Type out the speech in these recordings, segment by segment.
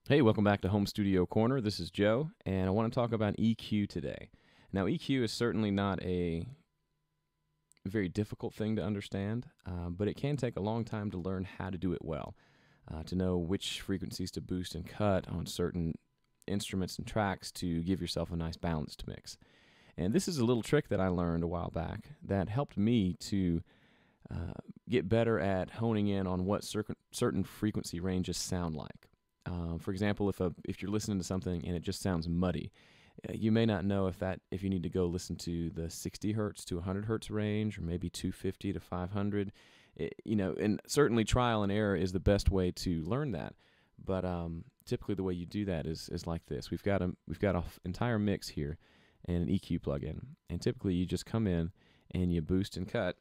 Hey, welcome back to Home Studio Corner. This is Joe, and I want to talk about EQ today. Now, EQ is certainly not a very difficult thing to understand, but it can take a long time to learn how to do it well, to know which frequencies to boost and cut on certain instruments and tracks to give yourself a nice balanced mix. And this is a little trick that I learned a while back that helped me to get better at honing in on what certain frequency ranges sound like. For example, if you're listening to something and it just sounds muddy, you may not know if you need to go listen to the 60 hertz to 100 hertz range, or maybe 250 to 500. And certainly trial and error is the best way to learn that. But typically, the way you do that is like this. We've got an entire mix here and an EQ plugin, and typically you just come in and you boost and cut,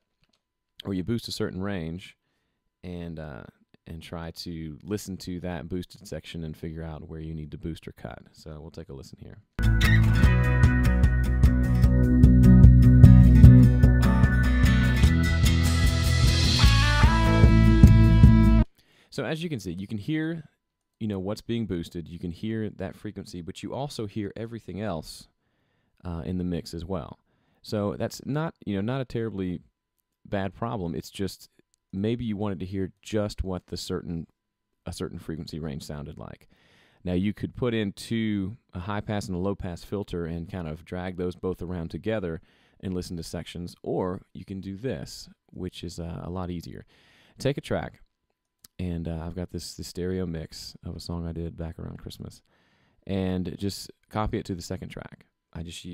or you boost a certain range, and try to listen to that boosted section and figure out where you need to boost or cut. So we'll take a listen here. So as you can see, you can hear, what's being boosted. You can hear that frequency, but you also hear everything else in the mix as well. So that's not a terribly bad problem. It's just maybe you wanted to hear just what a certain frequency range sounded like. Now you could put into a high pass and a low pass filter and kind of drag those both around together and listen to sections, or you can do this, which is a lot easier. Take a track, and I've got this stereo mix of a song I did back around Christmas, and just copy it to the second track. I just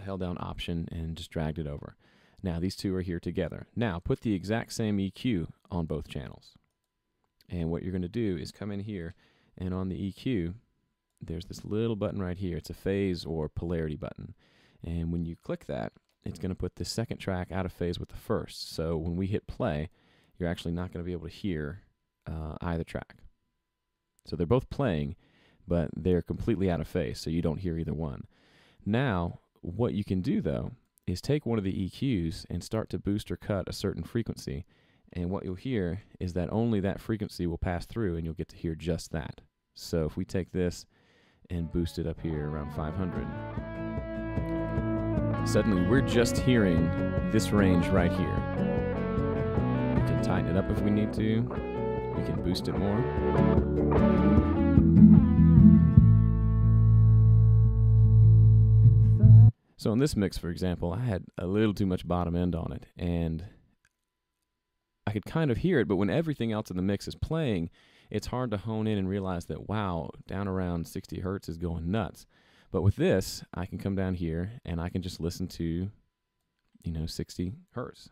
held down Option and just dragged it over. Now, these two are here together. Now, put the exact same EQ on both channels. And what you're going to do is come in here, and on the EQ, there's this little button right here. It's a phase or polarity button. And when you click that, it's going to put the second track out of phase with the first. So when we hit play, you're actually not going to be able to hear either track. So they're both playing, but they're completely out of phase, so you don't hear either one. Now, what you can do, though, is take one of the EQs and start to boost or cut a certain frequency, and what you'll hear is that only that frequency will pass through, and you'll get to hear just that. So if we take this and boost it up here around 500, suddenly we're just hearing this range right here. We can tighten it up if we need to. We can boost it more. So in this mix, for example, I had a little too much bottom end on it, and I could kind of hear it, but when everything else in the mix is playing, it's hard to hone in and realize that, wow, down around 60 hertz is going nuts. But with this, I can come down here, and I can just listen to, 60 hertz.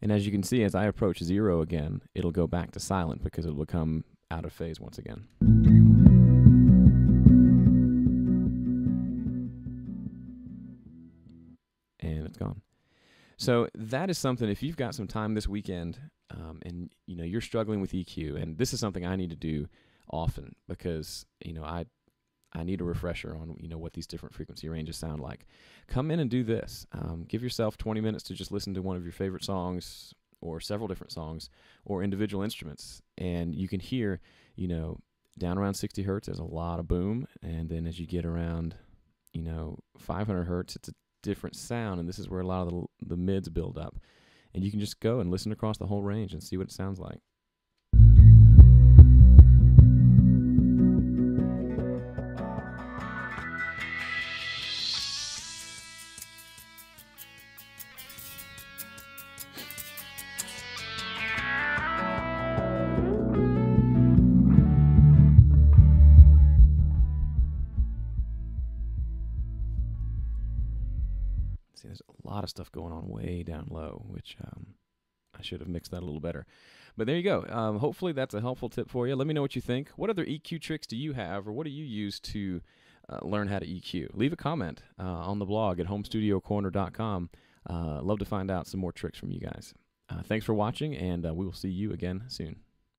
And as you can see, as I approach 0 again, it'll go back to silent because it'll become out of phase once again. And it's gone. So that is something, if you've got some time this weekend and you're struggling with EQ, and this is something I need to do often because I need a refresher on what these different frequency ranges sound like. Come in and do this. Give yourself 20 minutes to just listen to one of your favorite songs, or several different songs, or individual instruments, and you can hear, down around 60 hertz, there's a lot of boom, and then as you get around, 500 hertz, it's a different sound, and this is where a lot of the mids build up, and you can just go and listen across the whole range and see what it sounds like. See, there's a lot of stuff going on way down low, which I should have mixed that a little better. But there you go. Hopefully that's a helpful tip for you. Let me know what you think. What other EQ tricks do you have, or what do you use to learn how to EQ? Leave a comment on the blog at homestudiocorner.com. Love to find out some more tricks from you guys. Thanks for watching, and we will see you again soon.